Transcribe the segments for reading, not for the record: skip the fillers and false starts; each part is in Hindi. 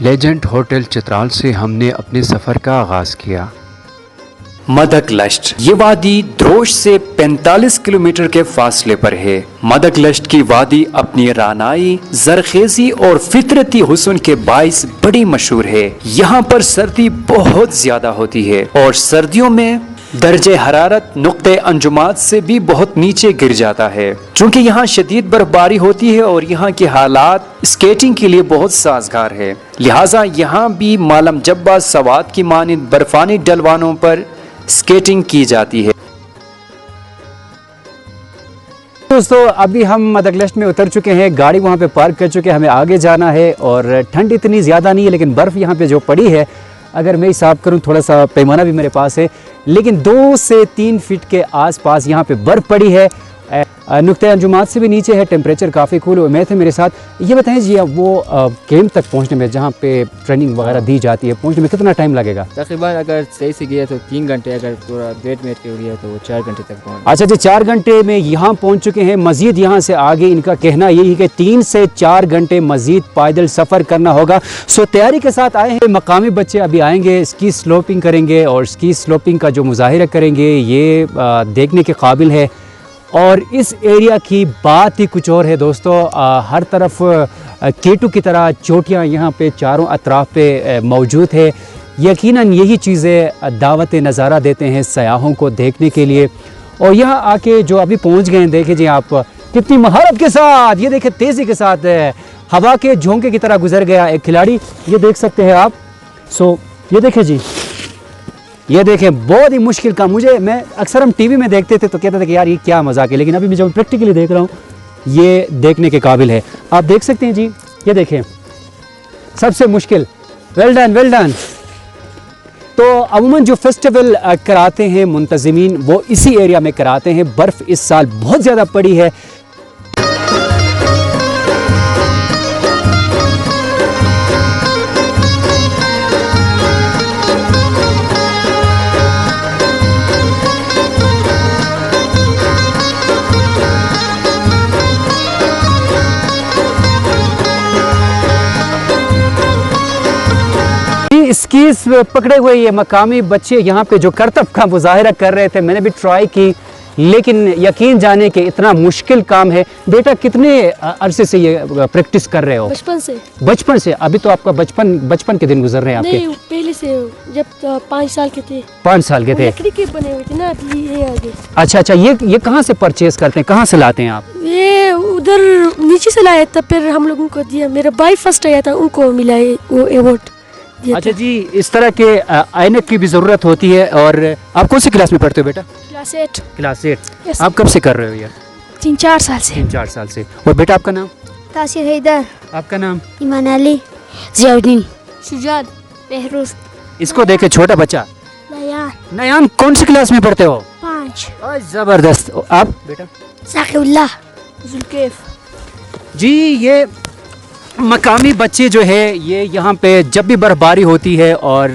लेजेंड होटल चित्राल से हमने अपने सफ़र का आगाज़ किया। मदकलश्त ये वादी द्रोश से 45 किलोमीटर के फासले पर है। मदकलश्त की वादी अपनी रानाई, जरखेजी और फितरती हुस्न के बाइस बड़ी मशहूर है। यहाँ पर सर्दी बहुत ज्यादा होती है और सर्दियों में दर्जे हरारत नुक्ते अंजुमात से भी बहुत नीचे गिर जाता है। चूँकि यहाँ शदीद बर्फबारी होती है और यहाँ के हालात स्केटिंग के लिए बहुत साजगार है, लिहाजा यहाँ भी मालम जब्बा सवात की मानिंद बर्फानी डलवानों पर स्केटिंग की जाती है। दोस्तों अभी हम मदकलश्त में उतर चुके हैं, गाड़ी वहाँ पे पार्क कर चुके हैं, हमें आगे जाना है और ठंड इतनी ज़्यादा नहीं है, लेकिन बर्फ़ यहाँ पे जो पड़ी है, अगर मैं हिसाब करूँ, थोड़ा सा पैमाना भी मेरे पास है, लेकिन 2 से 3 फीट के आसपास यहाँ पे बर्फ़ पड़ी है। नुक्ते अंजुमात से भी नीचे है, टेम्परेचर काफ़ी कूल। उम्मीद है मेरे साथ। ये बताएं जी, अब वो कैंप तक पहुँचने में, जहाँ पे ट्रेनिंग वगैरह दी जाती है, पहुँचने में कितना टाइम लगेगा? तकरीबन अगर सही से गया तो 3 घंटे, अगर पूरा 1.5 मिनट के गया तो 4 घंटे तक पहुँच। अच्छा जी, 4 घंटे में यहाँ पहुँच चुके हैं। मज़ीद यहाँ से आगे इनका कहना यही है कि 3 से 4 घंटे मज़ीद पैदल सफ़र करना होगा। सो तैयारी के साथ आए हैं। मकामी बच्चे अभी आएंगे, स्की स्लोपिंग करेंगे और स्की स्लोपिंग का जो मुजाहिरा करेंगे ये देखने के काबिल है। और इस एरिया की बात ही कुछ और है दोस्तों। हर तरफ केटू की तरह चोटियाँ यहाँ पे चारों अतराफ पे मौजूद है। यकीनन यही चीज़ें दावत नज़ारा देते हैं सयाहों को देखने के लिए। और यहाँ आके जो अभी पहुँच गए हैं, देखें जी आप कितनी महारत के साथ, ये देखें तेज़ी के साथ हवा के झोंके की तरह गुजर गया एक खिलाड़ी, ये देख सकते हैं आप। सो ये देखें जी, ये देखें बहुत ही मुश्किल काम। मैं अक्सर हम टीवी में देखते थे तो कहते थे कि यार ये क्या मजाक है, लेकिन अभी मैं जब प्रैक्टिकली देख रहा हूँ ये देखने के काबिल है। आप देख सकते हैं जी, ये देखें सबसे मुश्किल। Well done, well done. तो अमूमन जो फेस्टिवल कराते हैं मुंतज़मीन वो इसी एरिया में कराते हैं। बर्फ़ इस साल बहुत ज़्यादा पड़ी है। स्कीज पकड़े हुए ये मकामी बच्चे यहाँ पे जो करतब का मुजाहिरा कर रहे थे, मैंने भी ट्राई की, लेकिन यकीन जाने के इतना मुश्किल काम है। बेटा कितने अरसे से ये प्रैक्टिस कर रहे हो? बचपन से। बचपन से? अभी तो आपका बचपन के दिन गुजर रहे हैं आपके? नहीं, पहले से, जब 5 साल के थे। 5 साल के थे? लकड़ी के बने हुए थे ना, ये आगे। अच्छा, ये कहाँ से परचेज करते हैं, कहाँ से लाते हैं आप? ये उधर नीचे से लाया था, फिर हम लोगों को दिया। मेरा भाई फर्स्ट आया था, उनको मिला वो अवार्ड। अच्छा जी, इस तरह के ऐनक की भी ज़रूरत होती है। और आप कौन सी क्लास में पढ़ते हो बेटा? क्लास 8। क्लास 8। आप कब से कर रहे हो ये? 3-4 साल से। 3-4 साल से। और बेटा आपका नाम? तासिर हैदर। आपका नाम? ईमान अली। जियाउद्दीन। शुजात। बहरोज। इसको देखे छोटा बच्चा। नयान। नयान कौन सी क्लास में पढ़ते हो? 5। जबरदस्त। आप बेटा? साकिउल्लाह। जुल्केफ। जी, ये मकामी बच्चे जो है ये यहाँ पे जब भी बर्फबारी होती है और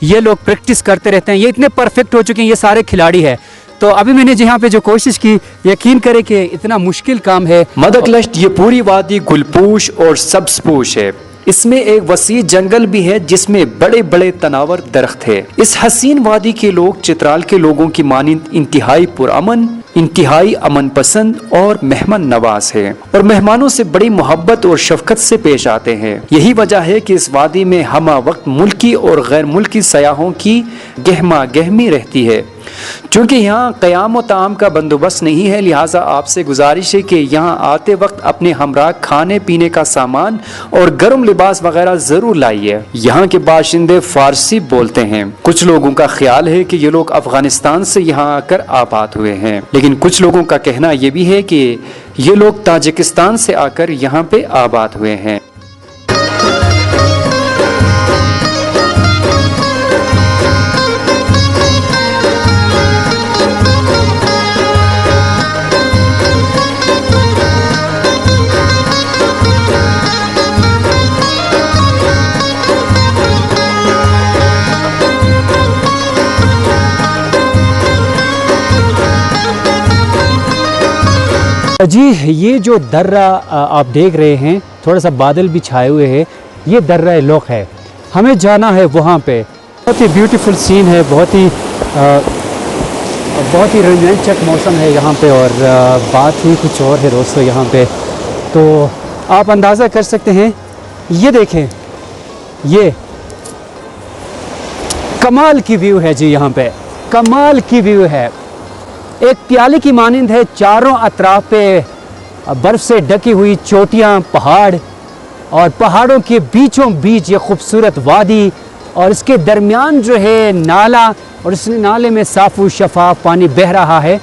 ये लोग प्रैक्टिस करते रहते हैं। ये इतने परफेक्ट हो चुके हैं, ये सारे खिलाड़ी हैं। तो अभी मैंने यहाँ पे जो कोशिश की, यकीन करें कि इतना मुश्किल काम है। मदकलश्त ये पूरी वादी गुलपूश और सब्ज़पोश है। इसमें एक वसी जंगल भी है जिसमें बड़े बड़े तनावर दरख्त है। इस हसीन वादी के लोग चित्राल के लोगों की मानिंद इंतहाई पुरअमन, इंतहाई अमन पसंद और मेहमान नवाज है और मेहमानों से बड़ी मोहब्बत और शफकत से पेश आते हैं। यही वजह है कि इस वादी में हमा वक्त मुल्की और गैर मुल्की सयाहों की गहमा गहमी रहती है। चूँकि यहाँ क़याम व ताम का बंदोबस्त नहीं है, लिहाजा आपसे गुजारिश है कि यहाँ आते वक्त अपने हमरा खाने पीने का सामान और गर्म लिबास वगैरह ज़रूर लाइए। यहाँ के बाशिंदे फारसी बोलते हैं। कुछ लोगों का ख्याल है कि ये लोग अफगानिस्तान से यहाँ आकर आबाद हुए हैं, लेकिन कुछ लोगों का कहना यह भी है कि ये लोग ताजिकिस्तान से आकर यहाँ पे आबाद हुए हैं। जी, ये जो दर्रा आप देख रहे हैं, थोड़ा सा बादल भी छाए हुए हैं, ये दर्रा लोक है, हमें जाना है वहाँ पे। बहुत ही ब्यूटीफुल सीन है, बहुत ही रोमांचक मौसम है यहाँ पे, और बात ही कुछ और है दोस्तों यहाँ पे। तो आप अंदाज़ा कर सकते हैं, ये देखें, ये कमाल की व्यू है जी, यहाँ पे कमाल की व्यू है, एक प्याले की मानिंद है। चारों अतराफ पे बर्फ़ से ढकी हुई चोटियाँ, पहाड़, और पहाड़ों के बीचों बीच ये खूबसूरत वादी, और इसके दरमियान जो है नाला, और इस नाले में साफ़ शफाफ पानी बह रहा है।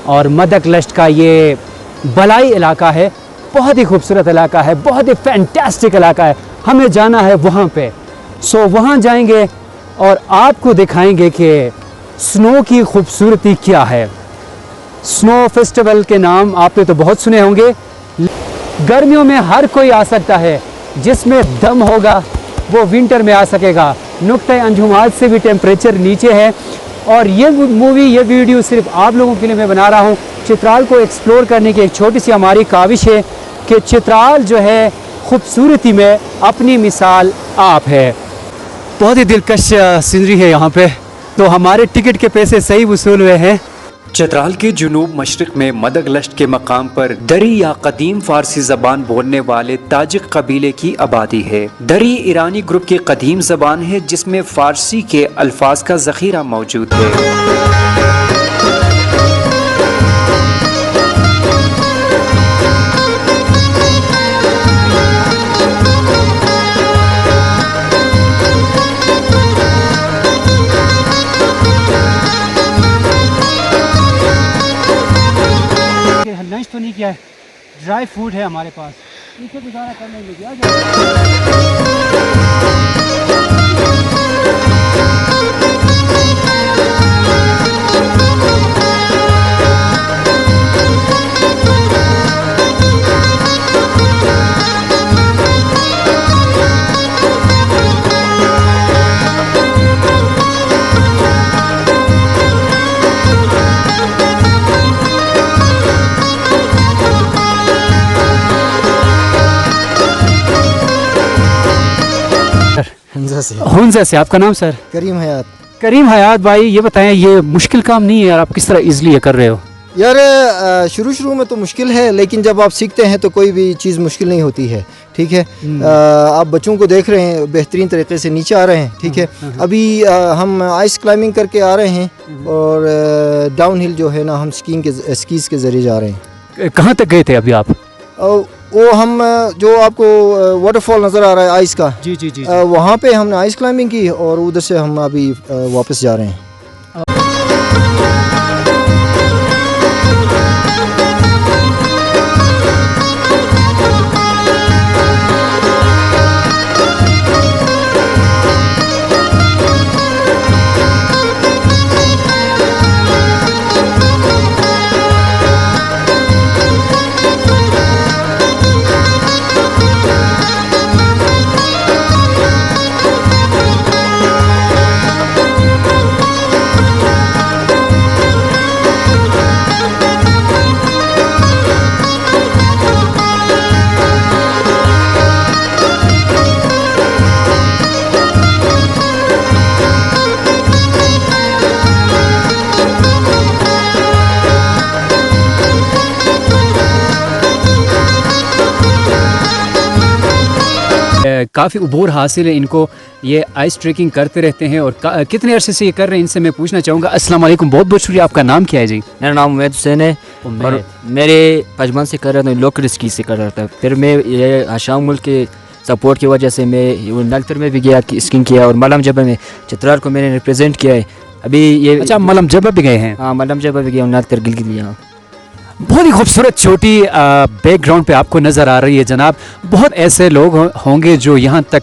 और मदक लश्त का ये बलाई इलाका है, बहुत ही खूबसूरत इलाका है, बहुत ही फैंटास्टिक इलाका है। हमें जाना है वहाँ पे। सो वहाँ जाएंगे और आपको दिखाएंगे कि स्नो की खूबसूरती क्या है। स्नो फेस्टिवल के नाम आपने तो बहुत सुने होंगे। गर्मियों में हर कोई आ सकता है, जिसमें दम होगा वो विंटर में आ सकेगा। नुक्ता अंजुमात से भी टेम्परेचर नीचे है। और ये वीडियो सिर्फ आप लोगों के लिए मैं बना रहा हूँ। चित्राल को एक्सप्लोर करने की एक छोटी सी हमारी काविश है कि चित्राल जो है खूबसूरती में अपनी मिसाल आप है। बहुत ही दिलकश सीनरी है यहाँ पे, तो हमारे टिकट के पैसे सही वसूल हुए हैं। चित्राल के जुनूब मशरक में मदगलश्त के मकाम पर दरी या कदीम फारसी जबान बोलने वाले ताजिक कबीले की आबादी है। दरी ईरानी ग्रुप की कदीम जबान है, जिसमें फारसी के अल्फाज का जखीरा मौजूद है। लंच तो नहीं किया है, ड्राई फूड है हमारे पास, इसे गुजारा कर लेंगे। हुंजा से। आपका नाम सर? करीम हयात। करीम हयात भाई, ये बताएं, ये मुश्किल काम नहीं है यार, आप किस तरह इजली ये कर रहे हो? यार शुरू में तो मुश्किल है, लेकिन जब आप सीखते हैं तो कोई भी चीज़ मुश्किल नहीं होती है। ठीक है, आप बच्चों को देख रहे हैं बेहतरीन तरीके से नीचे आ रहे हैं। ठीक है, अभी हम आइस क्लाइंबिंग करके आ रहे हैं, और डाउन हिल जो है ना, हम स्कीज़ के ज़रिए जा रहे हैं। कहाँ तक गए थे अभी आप? वो हम जो आपको वाटरफॉल नज़र आ रहा है आइस का, जी जी जी, वहाँ पे हमने आइस क्लाइंबिंग की, और उधर से हम अभी वापस जा रहे हैं। काफ़ी उबूर हासिल है इनको, ये आइस ट्रेकिंग करते रहते हैं। और कितने अरसे से ये कर रहे हैं, इनसे मैं पूछना चाहूँगा। अस्सलाम वालेकुम, बहुत बहुत शुक्रिया। आपका नाम क्या है जी? मेरा नाम उमैद हुसैन है, और मेरे बचपन से कर रहा था, लोकल स्की से कर रहा था। फिर मैं ये आशाम मुल्क के सपोर्ट की वजह से मैं नलतर में भी गया कि स्कीइंग किया, और मलम जबा में चित्राल को मैंने रिप्रेजेंट किया है अभी। ये अच्छा, मलम जबा भी गए हैं? हाँ, मलम जबा भी गया, नलतर गिलगित यहाँ। बहुत ही खूबसूरत छोटी बैकग्राउंड पे आपको नज़र आ रही है जनाब। बहुत ऐसे लोग होंगे जो यहाँ तक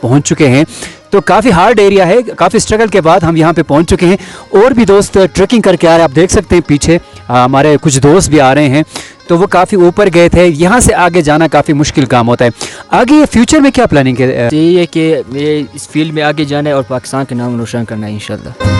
पहुँच चुके हैं, तो काफ़ी हार्ड एरिया है, काफ़ी स्ट्रगल के बाद हम यहाँ पे पहुँच चुके हैं। और भी दोस्त ट्रैकिंग करके आ रहे हैं, आप देख सकते हैं पीछे हमारे कुछ दोस्त भी आ रहे हैं, तो वो काफ़ी ऊपर गए थे। यहाँ से आगे जाना काफ़ी मुश्किल काम होता है। आगे फ्यूचर में क्या प्लानिंग है? यही है कि ये इस फील्ड में आगे जाना है और पाकिस्तान के नाम रोशन करना है इंशाल्लाह।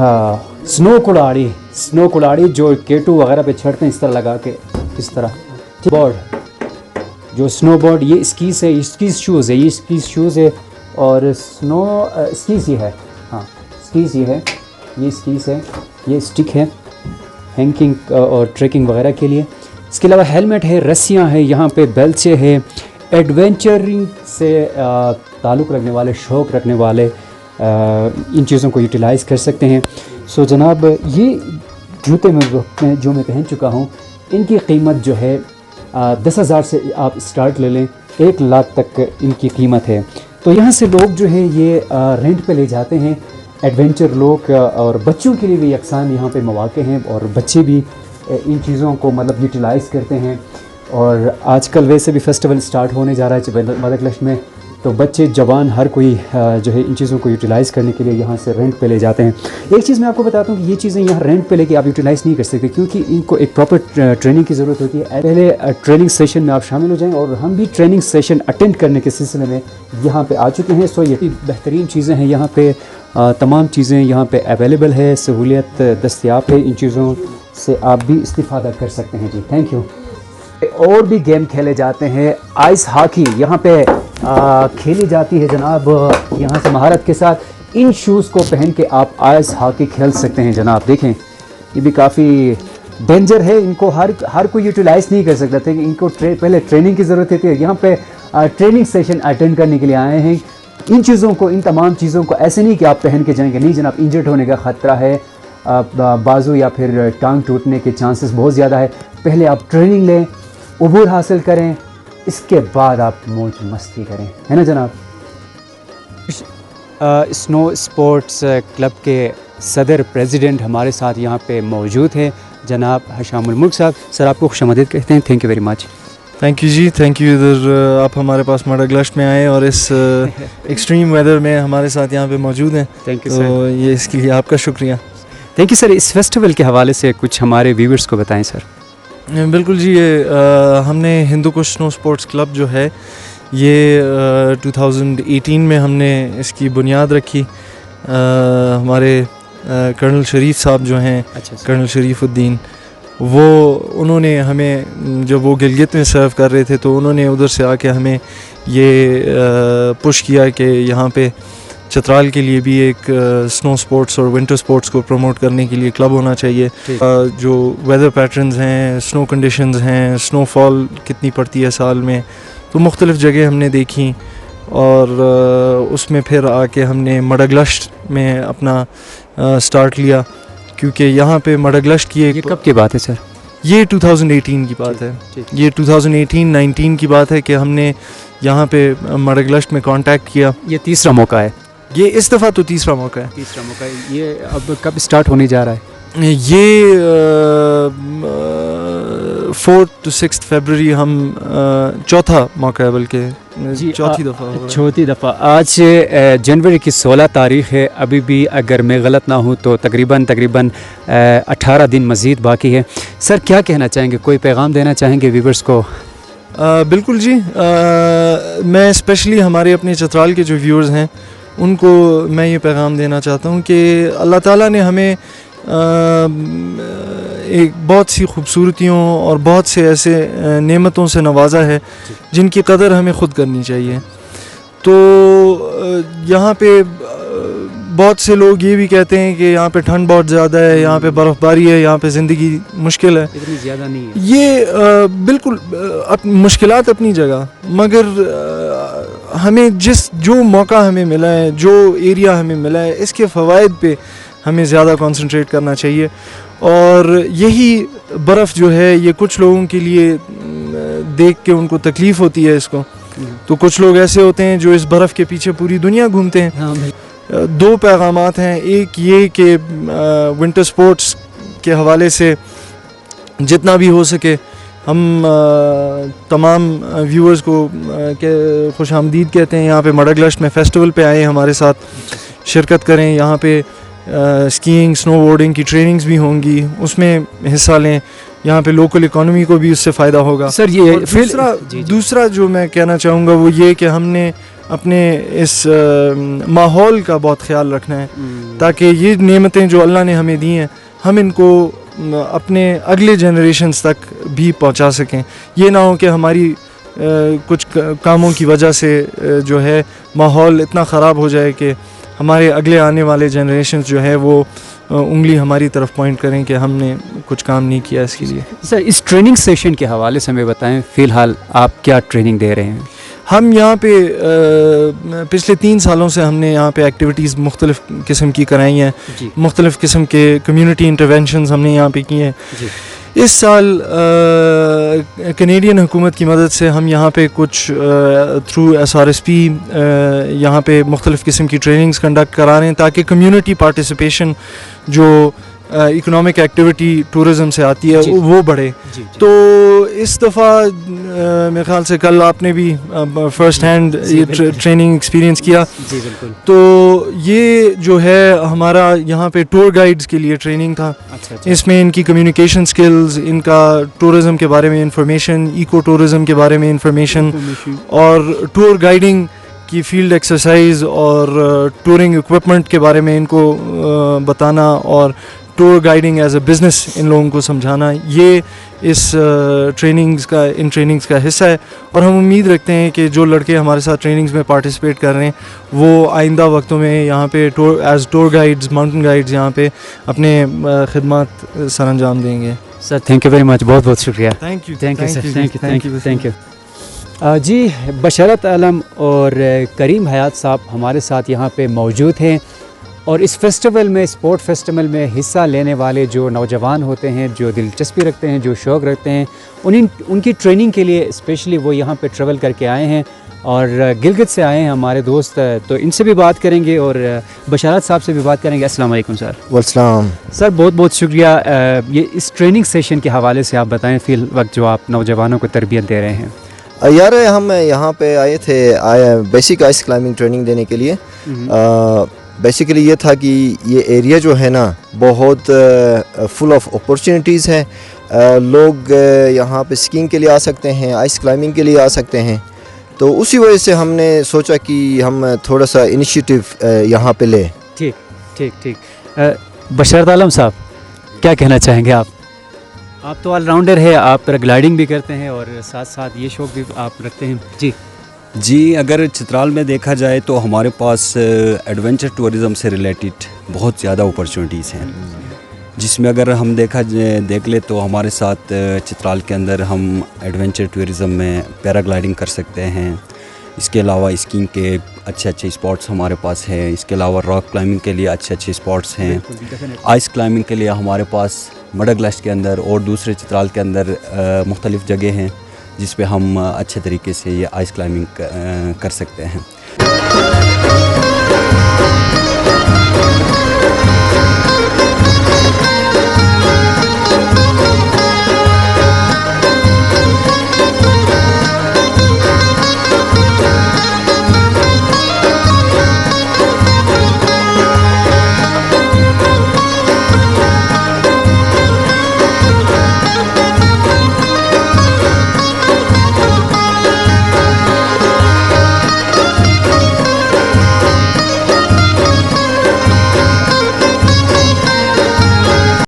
स्नो कुल्हाड़ी जो केटू वगैरह पे चढ़ते हैं इस तरह लगा के, इस तरह। बोर्ड जो स्नो बोर्ड, ये स्कीज है, स्कीज शूज़ है, ये स्कीज शूज़ है और स्नो स्कीज ही है, हाँ स्कीज ही है, ये स्कीज है, ये स्टिक है हैंगिंग और ट्रैकिंग वगैरह के लिए। इसके अलावा हेलमेट है, रस्सियाँ हैं, यहाँ पे बेल्चे है। एडवेंचरिंग से ताल्लुक़ रखने वाले, शौक़ रखने वाले इन चीज़ों को यूटिलाइज़ कर सकते हैं। सो जनाब, ये जूते में जो मैं पहन चुका हूँ, इनकी कीमत जो है 10,000 से आप स्टार्ट ले लें, 1 लाख तक इनकी कीमत है। तो यहाँ से लोग जो है ये रेंट पे ले जाते हैं, एडवेंचर लोग, और बच्चों के लिए भी यकसान यहाँ पे मौके हैं और बच्चे भी इन चीज़ों को मतलब यूटिलाइज़ करते हैं। और आजकल वैसे भी फेस्टिवल स्टार्ट होने जा रहा है मदकलश में, तो बच्चे जवान हर कोई जो है इन चीज़ों को यूटिलाइज़ करने के लिए यहाँ से रेंट पे ले जाते हैं। एक चीज़ मैं आपको बताता हूँ कि ये चीज़ें यहाँ रेंट पे लेके आप यूटिलाइज़ नहीं कर सकते, क्योंकि इनको एक प्रॉपर ट्रेनिंग की ज़रूरत होती है। पहले ट्रेनिंग सेशन में आप शामिल हो जाएँ, और हम भी ट्रेनिंग सेशन अटेंड करने के सिलसिले में यहाँ पे आ चुके हैं। सो ये बेहतरीन चीज़ें हैं यहाँ पे, तमाम चीज़ें यहाँ पे अवेलेबल है, सहूलियत दस्तयाब है, इन चीज़ों से आप भी इस्तिफ़ादा कर सकते हैं जी। Thank you. और भी गेम खेले जाते हैं, आइस हॉकी यहाँ पे खेली जाती है जनाब, यहाँ से महारत के साथ। इन शूज़ को पहन के आप आइस हॉकी खेल सकते हैं जनाब। देखें ये भी काफ़ी डेंजर है, इनको हर कोई यूटिलाइज़ नहीं कर सकता था, कि इनको पहले ट्रेनिंग की ज़रूरत होती है। यहाँ पे ट्रेनिंग सेशन अटेंड करने के लिए आए हैं। इन चीज़ों को, इन तमाम चीज़ों को ऐसे नहीं कि आप पहन के जाएंगे, नहीं जनाब, इंजर्ड होने का ख़तरा है, बाजू या फिर टांग टूटने के चांसेस बहुत ज़्यादा है। पहले आप ट्रेनिंग लें, उबूर हासिल करें, इसके बाद आप मौज मस्ती करें, है ना जनाब। स्नो स्पोर्ट्स क्लब के सदर प्रेसिडेंट हमारे साथ यहाँ पे मौजूद हैं, जनाब हशामुल मुल्क साहब। सर, आपको खुशामदीद कहते हैं, thank you very much. Thank you जी, थैंक यू। इधर आप हमारे पास मडगलश में आए और इस एक्सट्रीम वेदर में हमारे साथ यहाँ पे मौजूद हैं। थैंक यू तो सर। ये इसके लिए आपका शुक्रिया। Thank you sir. इस फेस्टिवल के हवाले से कुछ हमारे व्यूअर्स को बताएं सर। बिल्कुल जी, ये हमने Hindu Kush snow sports club जो है ये 2018 में हमने इसकी बुनियाद रखी। हमारे कर्नल शरीफ साहब जो हैं, कर्नल शरीफुद्दीन, वो उन्होंने हमें, जब वो गिलगित में सर्व कर रहे थे तो उन्होंने उधर से आके हमें ये पुश किया कि यहाँ पे चित्राल के लिए भी एक स्नो स्पोर्ट्स और विंटर स्पोर्ट्स को प्रमोट करने के लिए क्लब होना चाहिए। जो वेदर पैटर्न्स हैं, स्नो कंडीशंस हैं, स्नोफॉल कितनी पड़ती है साल में, तो मुख्तलिफ़ जगह हमने देखी और उसमें फिर आके हमने मडगलश में अपना स्टार्ट लिया, क्योंकि यहाँ पे मडगलश की एक, ये कब की बात है सर? ये 2018 की बात है। ये 2018-19 की बात है कि हमने यहाँ पे मडगलश में कांटेक्ट किया। ये तीसरा मौका है? ये इस दफ़ा तो तीसरा मौका है। तीसरा मौका है। ये अब कब स्टार्ट होने जा रहा है? ये 4 to 6 फरवरी हम चौथा मौका है, बल्कि चौथी दफ़ा। चौथी दफ़ा। आज जनवरी की 16 तारीख़ है, अभी भी अगर मैं गलत ना हूँ तो तकरीबन 18 दिन मज़ीद बाकी है। सर, क्या कहना चाहेंगे, कोई पैगाम देना चाहेंगे व्यूअर्स को? बिल्कुल जी, मैं स्पेशली हमारे अपने चित्राल के जो व्यूअर्स हैं उनको मैं ये पैगाम देना चाहता हूँ कि अल्लाह ताला ने हमें एक बहुत सी खूबसूरतियों और बहुत से ऐसे नेमतों से नवाजा है जिनकी कदर हमें ख़ुद करनी चाहिए। तो यहाँ पे बहुत से लोग ये भी कहते हैं कि यहाँ पे ठंड बहुत ज़्यादा है, यहाँ पे बर्फ़बारी है, यहाँ पे ज़िंदगी मुश्किल है। इतनी ज़्यादा नहीं है ये बिल्कुल मुश्किलात अपनी जगह, मगर हमें जो मौका हमें मिला है, जो एरिया हमें मिला है, इसके फ़वाइद पे हमें ज़्यादा कंसंट्रेट करना चाहिए। और यही बर्फ़ जो है ये कुछ लोगों के लिए देख के उनको तकलीफ़ होती है इसको, तो कुछ लोग ऐसे होते हैं जो इस बर्फ़ के पीछे पूरी दुनिया घूमते हैं। हाँ, दो पैगामात हैं, एक ये कि विंटर स्पोर्ट्स के हवाले से जितना भी हो सके हम तमाम व्यूअर्स को खुश आमदीद कहते हैं। यहाँ पे मडगलश में फ़ेस्टिवल पे आए, हमारे साथ शिरकत करें। यहाँ पे स्कीइंग, स्नो बोर्डिंग की ट्रेनिंग्स भी होंगी, उसमें हिस्सा लें। यहाँ पे लोकल इकोनॉमी को भी उससे फ़ायदा होगा। सर, ये दूसरा जो मैं कहना चाहूँगा वो ये कि हमने अपने इस माहौल का बहुत ख्याल रखना है, ताकि ये नेमतें जो अल्लाह ने हमें दी हैं हम इनको अपने अगले जनरेशन्स तक भी पहुंचा सकें। ये ना हो कि हमारी कुछ कामों की वजह से जो है माहौल इतना ख़राब हो जाए कि हमारे अगले आने वाले जनरेशन्स जो है वो उंगली हमारी तरफ पॉइंट करें कि हमने कुछ काम नहीं किया इसके लिए। सर, इस ट्रेनिंग सेशन के हवाले से हमें बताएं, फ़िलहाल आप क्या ट्रेनिंग दे रहे हैं? हम यहाँ पे पिछले 3 सालों से हमने यहाँ पे एक्टिविटीज़ मुख्तलिफ़ किस्म की कराई हैं, मुख्तलिफ़ किस्म के कम्युनिटी इंटरवेंशंस हमने यहाँ पे किए हैं। इस साल कैनेडियन हुकूमत की मदद से हम यहाँ पे कुछ थ्रू SRSP यहाँ पे मुख्तलिफ़ किस्म की ट्रेनिंग्स कंडक्ट करा रहे हैं, ताकि कम्युनिटी पार्टिसिपेशन जो इकोनॉमिक एक्टिविटी टूरिज़म से आती है वो बढ़े। तो इस दफ़ा मेरे ख्याल से कल आपने भी फ़र्स्ट हैंड ये ट्रेनिंग एक्सपीरियंस किया। तो ये जो है हमारा यहाँ पे टूर गाइड्स के लिए ट्रेनिंग था। इसमें इनकी कम्युनिकेशन स्किल्स, इनका टूरिज़म के बारे में इंफॉर्मेशन, इको टूरिज़म के बारे में इंफॉर्मेशन और टूर गाइडिंग की फील्ड एक्सरसाइज और टूरिंग इक्विपमेंट के बारे में इनको बताना और tour guiding as a business इन लोगों को समझाना, ये इस इन ट्रेनिंग्स का हिस्सा है। और हम उम्मीद रखते हैं कि जो लड़के हमारे साथ ट्रेनिंग्स में पार्टिसिपेट कर रहे हैं वो आइंदा वक्तों में यहाँ पे टूर गाइड्स, माउंटेन गाइड्स यहाँ पे अपने खिदमत सरअंजाम देंगे। Sir, thank you very much, बहुत बहुत शुक्रिया। Thank you sir, thank you. जी, बशरत आलम और करीम हयात साहब हमारे साथ यहाँ पे मौजूद हैं और इस फेस्टिवल में, स्पोर्ट फेस्टिवल में हिस्सा लेने वाले जो नौजवान होते हैं, जो दिलचस्पी रखते हैं, जो शौक़ रखते हैं, उनकी ट्रेनिंग के लिए स्पेशली वो यहाँ पे ट्रैवल करके आए हैं और गिलगित से आए हैं हमारे दोस्त। तो इनसे भी बात करेंगे और बशारत साहब से भी बात करेंगे। अस्सलाम वालेकुम सर। वस्सलाम सर, बहुत बहुत शुक्रिया। ये इस ट्रेनिंग सेशन के हवाले से आप बताएँ, फ़िल वक्त जो आप नौजवानों को तरबियत दे रहे हैं। यार, हम यहाँ पे आए थे बेसिक आइस क्लाइंबिंग ट्रेनिंग देने के लिए। बेसिकली ये था कि ये एरिया जो है ना बहुत फुल ऑफ अपॉर्चुनिटीज़ है। लोग यहाँ पे स्कीइंग के लिए आ सकते हैं, आइस क्लाइंबिंग के लिए आ सकते हैं। तो उसी वजह से हमने सोचा कि हम थोड़ा सा इनिशिएटिव यहाँ पे ले। ठीक। बशरत आलम साहब, क्या कहना चाहेंगे आप? आप तो ऑलराउंडर है, आप पैराग्लाइडिंग भी करते हैं और साथ साथ ये शौक़ भी आप रखते हैं। जी, अगर चित्राल में देखा जाए तो हमारे पास एडवेंचर टूरिज़म से रिलेटेड बहुत ज़्यादा अपॉर्चुनिटीज़ हैं, जिसमें अगर हम देख ले तो हमारे साथ चित्राल के अंदर हम एडवेंचर टूरिज़म में पैराग्लाइडिंग कर सकते हैं। इसके अलावा स्कीइंग के अच्छे स्पॉट्स हमारे पास हैं। इसके अलावा रॉक क्लाइंबिंग के लिए अच्छे स्पॉट्स हैं। आइस क्लाइंबिंग के लिए हमारे पास मडग्लास के अंदर और दूसरे चित्राल के अंदर मुख्तलिफ़ जगह हैं जिस पे हम अच्छे तरीके से ये आइस क्लाइंबिंग कर सकते हैं।